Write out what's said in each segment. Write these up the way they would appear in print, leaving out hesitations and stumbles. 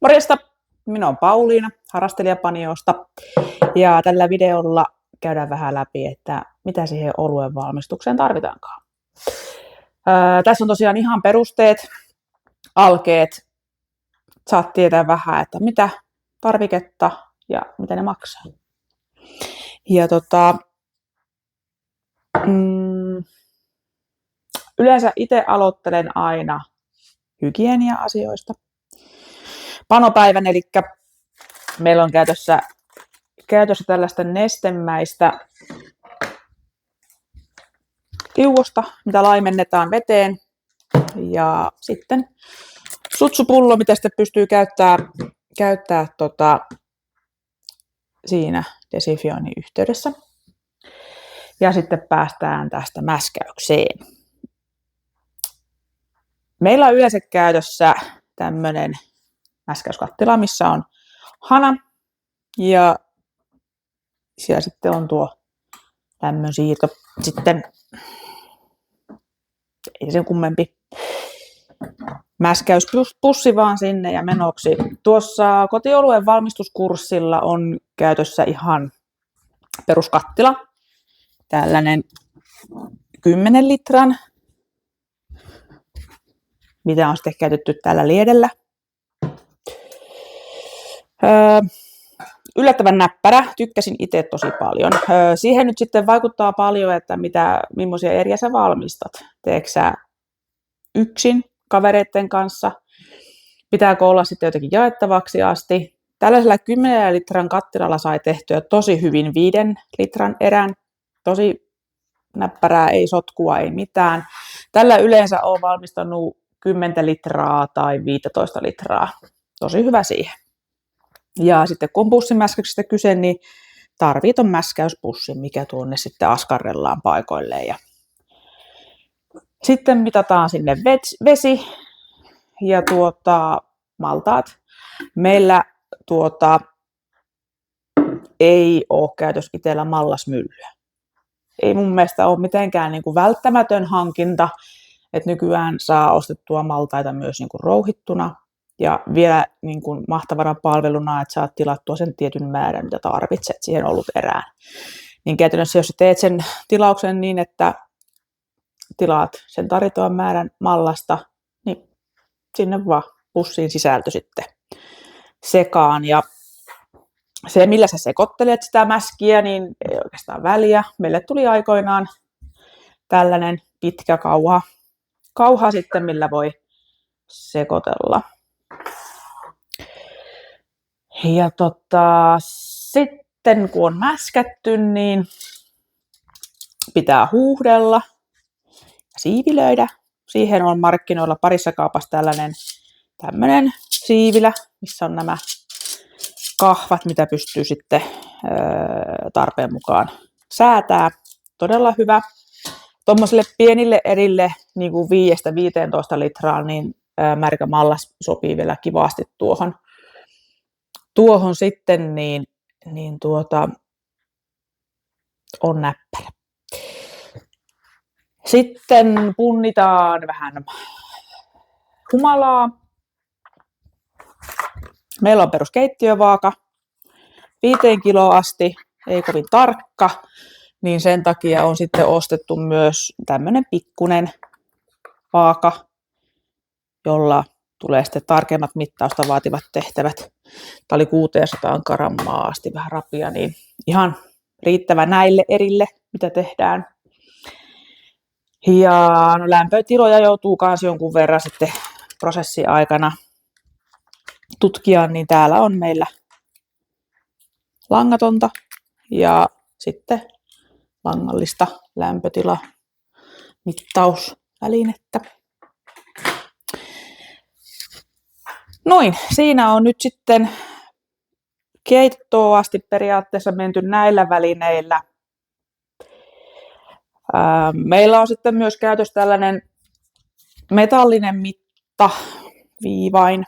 Morjesta! Minä olen Pauliina Harrastelijapaniosta ja tällä videolla käydään vähän läpi, että mitä siihen oluen valmistukseen tarvitaankaan. Tässä on tosiaan ihan perusteet, alkeet. Saat tietää vähän, että mitä tarviketta ja mitä ne maksaa. Ja yleensä itse aloittelen aina hygienia-asioista. Panopäivän, eli meillä on käytössä tällaista nestemäistä liuosta, mitä laimennetaan veteen. Ja sitten sutsupullo, mitä sitten pystyy käyttää siinä desifioinnin yhteydessä. Ja sitten päästään tästä mäskäykseen. Meillä on yleensä käytössä tämmöinen mäskäyskattila, missä on hana ja siellä sitten on tuo lämmönsiirto. Sitten ei sen kummempi mäskäyspussi vaan sinne ja menoksi. Tuossa kotioluen valmistuskurssilla on käytössä ihan peruskattila. Tällainen 10 litran, mitä on sitten käytetty täällä liedellä. Yllättävän näppärä, tykkäsin itse tosi paljon. Siihen nyt sitten vaikuttaa paljon, että millaisia eriä sä valmistat. Teekö sä yksin kavereiden kanssa? Pitääkö olla sitten jotenkin jaettavaksi asti? Tällaisella 10 litran kattilalla sai tehtyä tosi hyvin 5 litran erän. Tosi näppärää, ei sotkua, ei mitään. Tällä yleensä olen valmistanut 10 litraa tai 15 litraa. Tosi hyvä siihen. Ja sitten kun on pussimäskäyksestä kyse, niin tarvii ton mäskäyspussin, mikä tuonne sitten askarrellaan paikoilleen. Ja sitten mitataan sinne vesi ja maltaat. Meillä ei ole käytössä itsellä mallasmyllyä. Ei mun mielestä ole mitenkään niin kuin välttämätön hankinta, että nykyään saa ostettua maltaita myös niin kuin rouhittuna. Ja vielä niin kuin mahtavana palveluna, että saat tilattua sen tietyn määrän, mitä tarvitset siihen ollut erään. Niin käytännössä, jos teet sen tilauksen niin, että tilaat sen tarjottavan määrän mallasta, niin sinne vaan pussiin sisältö sitten sekaan. Ja se, millä sä sekoittelet sitä mäskiä, niin ei oikeastaan väliä. Meille tuli aikoinaan tällainen pitkä kauha sitten, millä voi sekoitella. Ja sitten kun on mäskätty, niin pitää huuhdella ja siivilöidä. Siihen on markkinoilla parissa kaupassa tämmöinen siivilä, missä on nämä kahvat, mitä pystyy sitten tarpeen mukaan säätää. Todella hyvä. Tuommoisille pienille erille, niin kuin 5-15 litraa, niin märkä mallas sopii vielä kivasti tuohon sitten, niin on näppärä. Sitten punnitaan vähän humalaa. Meillä on peruskeittiövaaka 5 kiloa asti, ei kovin tarkka, niin sen takia on sitten ostettu myös tämmöinen pikkunen vaaka, jolla tulee sitten tarkemmat mittausta vaativat tehtävät. Tämä oli 600 grammaa asti vähän rapia, niin ihan riittävä näille erille, mitä tehdään. Ja lämpötiloja joutuu myös jonkun verran sitten prosessin aikana tutkia, niin täällä on meillä langatonta ja sitten langallista lämpötilamittausvälinettä. Noin, siinä on nyt sitten keittoon asti periaatteessa menty näillä välineillä. Meillä on sitten myös käytössä tällainen metallinen mittaviivain,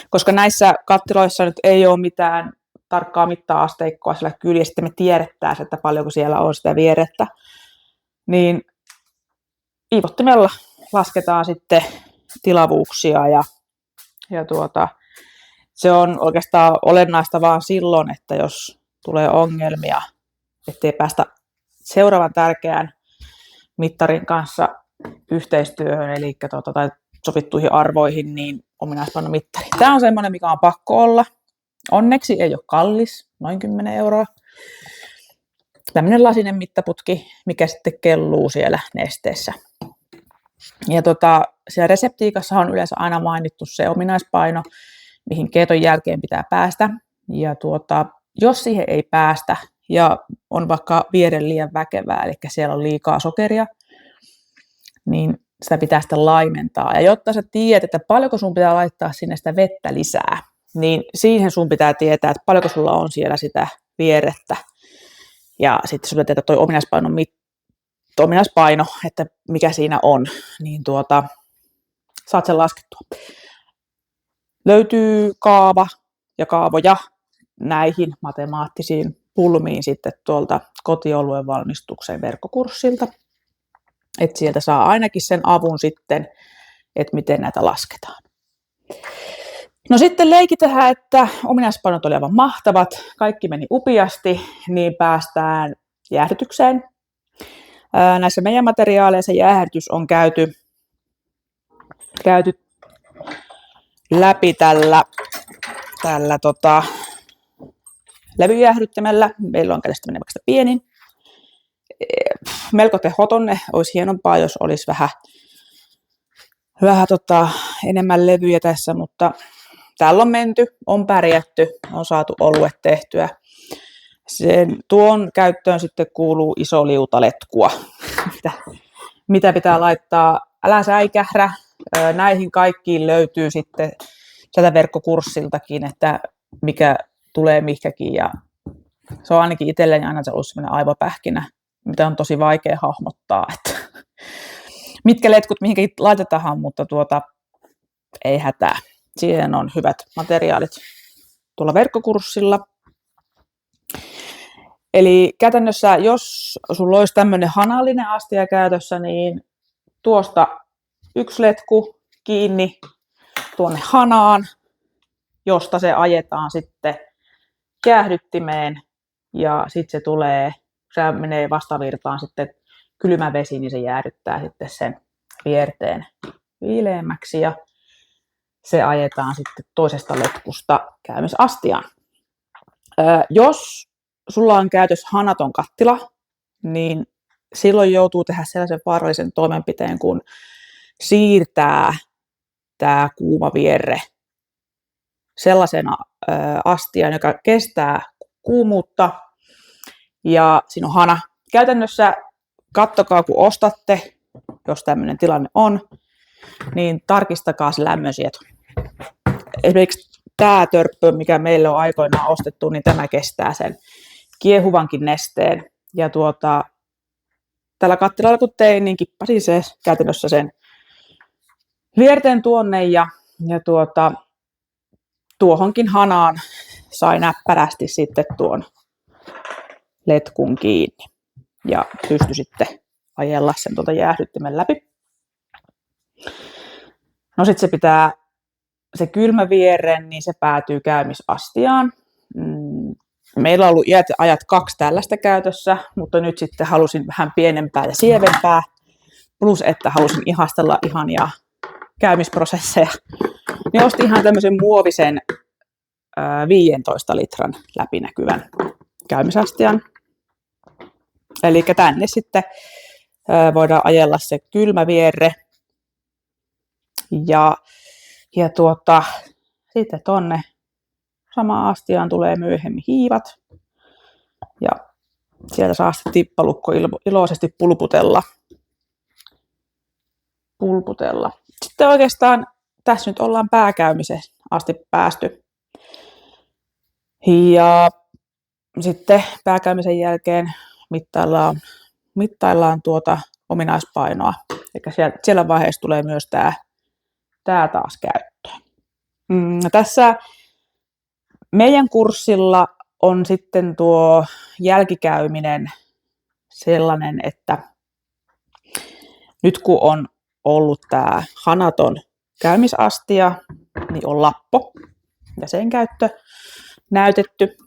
koska näissä kattiloissa nyt ei ole mitään tarkkaa mitta-asteikkoa sillä kyljessä, sitten me tiedetään, että paljonko siellä on sitä vierettä. Niin viivottimella lasketaan sitten tilavuuksia ja Ja se on oikeastaan olennaista vaan silloin, että jos tulee ongelmia, ettei päästä seuraavan tärkeän mittarin kanssa yhteistyöhön, eli tai sovittuihin arvoihin, niin ominaispainomittari. Tämä on semmoinen, mikä on pakko olla. Onneksi ei ole kallis, noin 10 €. Tämmöinen lasinen mittaputki, mikä sitten kelluu siellä nesteessä. Ja siellä reseptiikassa on yleensä aina mainittu se ominaispaino, mihin keeton jälkeen pitää päästä. Ja jos siihen ei päästä ja on vaikka viere liian väkevää, eli siellä on liikaa sokeria, niin sitä pitää sitten laimentaa. Ja jotta sä tiedät, että paljonko sun pitää laittaa sinne sitä vettä lisää, niin siihen sun pitää tietää, että paljonko sulla on siellä sitä vierettä. Ja sitten sun pitää tietää toi ominaispaino, että mikä siinä on, niin saat sen laskettua. Löytyy kaava ja kaavoja näihin matemaattisiin pulmiin sitten tuolta kotioluen valmistuksen verkkokurssilta. Että sieltä saa ainakin sen avun sitten, että miten näitä lasketaan. No sitten leikitään, että ominaispainot oli aivan mahtavat, kaikki meni upeasti, niin päästään jäähdytykseen. Näissä meidän materiaaleissa jäähdytys on käyty läpi tällä levyjäähdyttämällä. Meillä on kädestä menevästä pienin. Melko tehotonne, olisi hienompaa, jos olisi vähän enemmän levyjä tässä, mutta täällä on menty, on pärjätty, on saatu oluet tehtyä. Tuon käyttöön sitten kuuluu iso liuta letkua, mitä pitää laittaa. Älä säikährä, näihin kaikkiin löytyy sitten tätä verkkokurssiltakin, että mikä tulee mihinkäkin. Ja se on ainakin itselleni aina ollut sellainen aivopähkinä, mitä on tosi vaikea hahmottaa, että mitkä letkut mihinkin laitetaan, mutta ei hätää. Siihen on hyvät materiaalit tuolla verkkokurssilla. Eli käytännössä, jos sulla olisi tämmöinen hanallinen astia käytössä, niin tuosta yksi letku kiinni tuonne hanaan, josta se ajetaan sitten jäähdyttimeen ja sitten se menee vastavirtaan sitten kylmä vesi, niin se jäähdyttää sitten sen vierteen viileämmäksi ja se ajetaan sitten toisesta letkusta käymisastiaan. Jos sulla on käytössä hanaton kattila, niin silloin joutuu tehdä sellaisen vaarallisen toimenpiteen, kun siirtää tämä kuuma vierre sellaisena astiaan, joka kestää kuumuutta ja siinä on hana. Käytännössä kattokaa, kun ostatte, jos tämmöinen tilanne on, niin tarkistakaa se lämmönsieto. Esimerkiksi tämä törppö, mikä meille on aikoinaan ostettu, niin tämä kestää sen kiehuvankin nesteen. Ja tällä kattilalla kun tein, niin kippasin se käytännössä sen vierteen tuonne ja tuohonkin hanaan sai näppärästi sitten tuon letkun kiinni ja pystyi sitten ajella sen jäähdyttimen läpi. No sitten se kylmä vierre, niin se päätyy käymisastiaan. Meillä on ollut iät ja ajat 2 tällaista käytössä, mutta nyt sitten halusin vähän pienempää ja sievempää, plus että halusin ihastella ihania käymisprosesseja. Niin ostin ihan tämmöisen muovisen 15 litran läpinäkyvän käymisastian. Eli tänne sitten voidaan ajella se kylmä vierre. Ja sitten tonne samaan astiaan tulee myöhemmin hiivat. Ja sieltä saa sitten tippalukko iloisesti pulputella. Sitten oikeastaan tässä nyt ollaan pääkäymiseen asti päästy. Ja sitten pääkäymisen jälkeen mittaillaan ominaispainoa. Eli siellä vaiheessa tulee myös tämä taas käyttöön. Tässä meidän kurssilla on sitten tuo jälkikäyminen sellainen, että nyt kun on ollut tämä hanaton käymisastia, niin on lappo ja sen käyttö näytetty.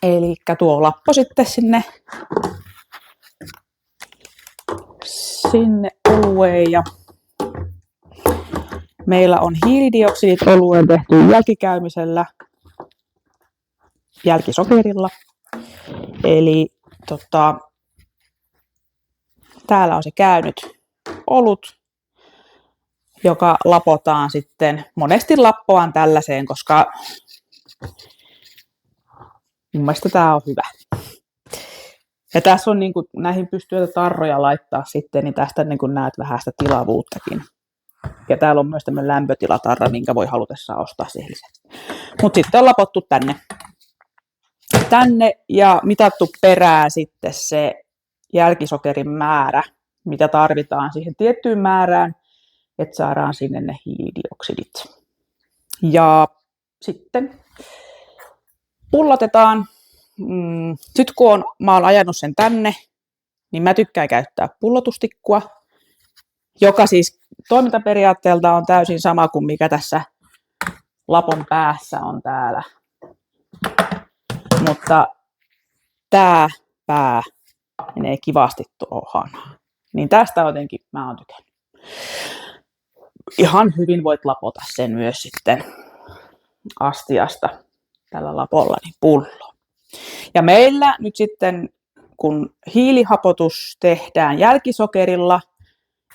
Eli tuo lappo sitten sinne olueen ja meillä on hiilidioksidit olueen tehty jälkikäymisellä jälkisokerilla. Eli täällä on se käynyt olut, joka lapotaan sitten. Monesti lappoan tällaiseen, koska mun mielestä tää on hyvä. Ja tässä on näihin pystyy tarroja laittaa sitten, niin tästä näet vähän sitä tilavuuttakin. Ja täällä on myös tämmöinen lämpötilatarra, minkä voi halutessaan ostaa siihen lisäksi. Mutta sitten on lapottu tänne ja mitattu perään sitten se jälkisokerin määrä, mitä tarvitaan siihen tiettyyn määrään, että saadaan sinne ne hiilidioksidit. Ja sitten pullotetaan. Nyt kun mä oon ajanut sen tänne, niin mä tykkään käyttää pullotustikkua, joka siis toimintaperiaatteelta on täysin sama kuin mikä tässä lapon päässä on täällä. Mutta tää pää menee kivasti tuohon. Niin tästä jotenkin mä oon tykännyt. Ihan hyvin voit lapota sen myös sitten astiasta tällä lapolla niin pulloon. Ja meillä nyt sitten, kun hiilihapotus tehdään jälkisokerilla,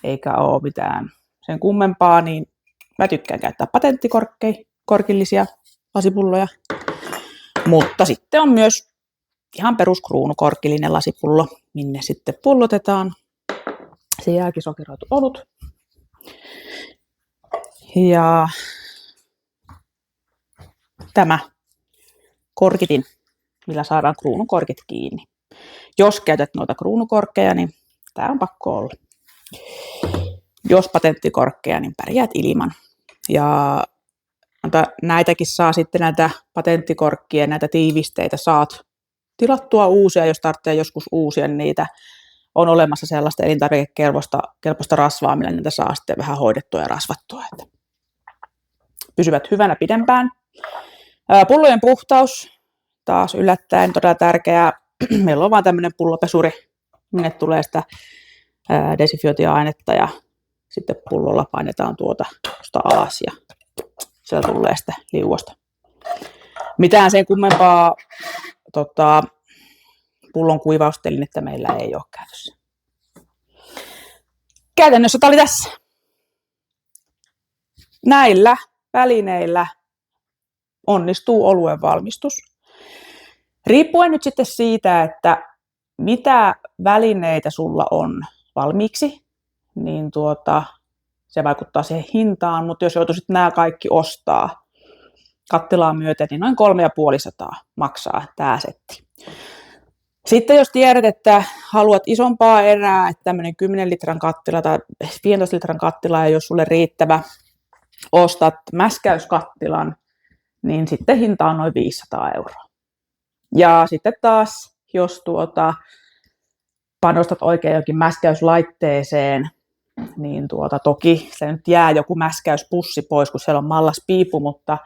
eikä ole mitään sen kummempaa, niin mä tykkään käyttää patenttikorkillisia lasipulloja. Mutta sitten on myös ihan peruskruunukorkillinen lasipullo, minne sitten pullotetaan se jälkisokeroitu olut. Ja tämä korkitin, millä saadaan kruunukorkit kiinni. Jos käytät noita kruunukorkkeja, niin tämä on pakko olla. Jos patenttikorkkeja, niin pärjäät ilman. Ja näitäkin saa sitten näitä patenttikorkkia, näitä tiivisteitä saat tilattua uusia, jos tarvitsee joskus uusia niitä. On olemassa sellaista elintarvikekelpoista rasvaa, millä niitä saa sitten vähän hoidettua ja rasvattua. Että pysyvät hyvänä pidempään. Pullojen puhtaus, taas yllättäen todella tärkeää. Meillä on vaan tämmöinen pullopesuri, minne tulee sitä desinfiointiainetta ja sitten pullolla painetaan tuosta alas ja sieltä tulee sitä liuosta. Mitään sen kummempaa pullon kuivaustelinettä meillä ei ole käytössä. Käytännössä tämä oli tässä. Näillä välineillä onnistuu oluen valmistus. Riippuen nyt sitten siitä, että mitä välineitä sulla on valmiiksi, niin se vaikuttaa siihen hintaan, mutta jos joutuisit nämä kaikki ostaa kattilaa myöten, niin noin 350 maksaa tämä setti. Sitten jos tiedät, että haluat isompaa erää, että tämmöinen 10 litran kattila tai 15 litran kattila, ja jos sulle riittävä, ostat mäskäyskattilan, niin sitten hinta on noin 500 €. Ja sitten taas, jos panostat oikein jokin mäskäyslaitteeseen, niin toki se nyt jää joku mäskäyspussi pois, kun siellä on mallaspiipu, mutta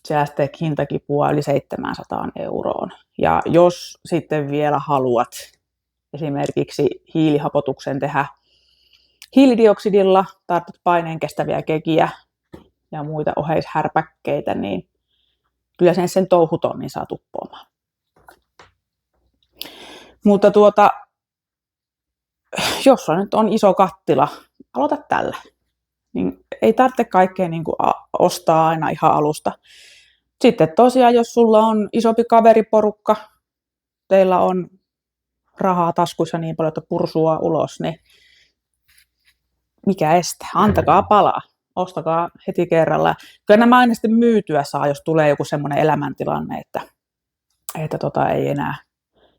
se hinta kipuaa yli 700 €. Ja jos sitten vielä haluat esimerkiksi hiilihapotuksen tehdä hiilidioksidilla, tarvitset paineen kestäviä kekiä ja muita oheishärpäkkeitä, niin kyllä sen touhutonnin saa tuppoamaan. Mutta jos nyt on iso kattila, aloita tällä. Niin ei tarvitse kaikkea ostaa aina ihan alusta. Sitten tosiaan, jos sulla on isompi kaveriporukka, teillä on rahaa taskuissa niin paljon, että pursua ulos, niin mikä estää? Antakaa palaa. Ostakaa heti kerralla. Kyllä nämä aina sitten myytyä saa, jos tulee joku semmoinen elämäntilanne, että ei enää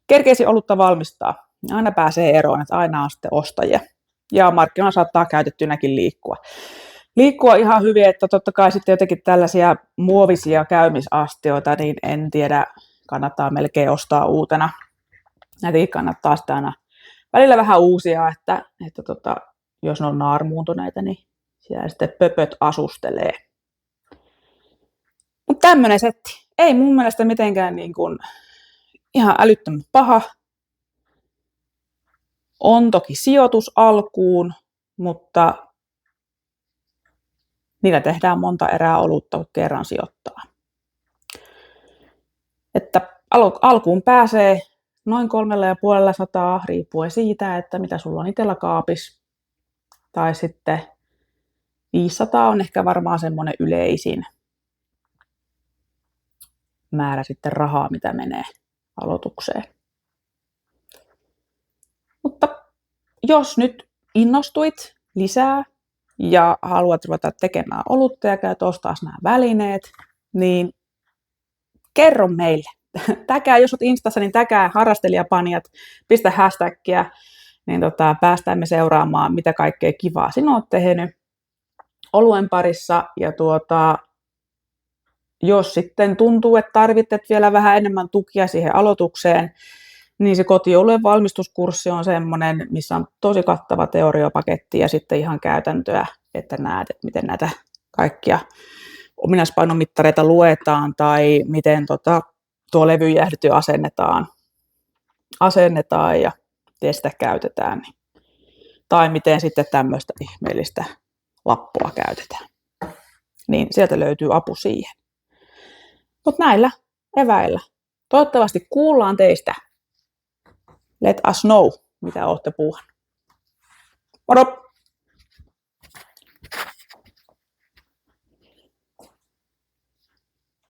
kerkeisi olutta valmistaa. Aina pääsee eroon, että aina on sitten ostajia. Ja markkinoilla saattaa käytettynäkin liikkua ihan hyvin, että totta kai sitten jotenkin tällaisia muovisia käymisastioita, niin en tiedä, kannattaa melkein ostaa uutena. Näitäkin kannattaa sitten aina välillä vähän uusia, että jos ne on naarmuuntuneita, niin siellä sitten pöpöt asustelee. Mutta tämmöinen setti. Ei mun mielestä mitenkään niin kuin ihan älyttömän paha. On toki sijoitus alkuun, mutta niillä tehdään monta erää olutta, kun kerran sijoittaa. Että alkuun pääsee noin 350 riippuen siitä, että mitä sulla on itsellä kaapissa. Tai sitten 500 on ehkä varmaan semmoinen yleisin määrä sitten rahaa, mitä menee aloitukseen. Mutta jos nyt innostuit lisää ja haluat ruveta tekemään olutta ja käyt ostaa nämä välineet, niin kerro meille. Jos olet Instassa, niin täkää harrastelijapanijat, pistä hashtagia, niin päästään me seuraamaan, mitä kaikkea kivaa sinä olet tehnyt oluen parissa. Ja jos sitten tuntuu, että tarvitset vielä vähän enemmän tukia siihen aloitukseen, niin se kotiolujen valmistuskurssi on semmoinen, missä on tosi kattava teoriopaketti ja sitten ihan käytäntöä, että näet, että miten näitä kaikkia ominaispainomittareita luetaan tai miten tuo levyjäähdytty asennetaan ja miten sitä käytetään. Tai miten sitten tämmöistä ihmeellistä lappua käytetään. Niin sieltä löytyy apu siihen. Mutta näillä eväillä. Toivottavasti kuullaan teistä. Let us know, mitä olette puuhannut. Moro!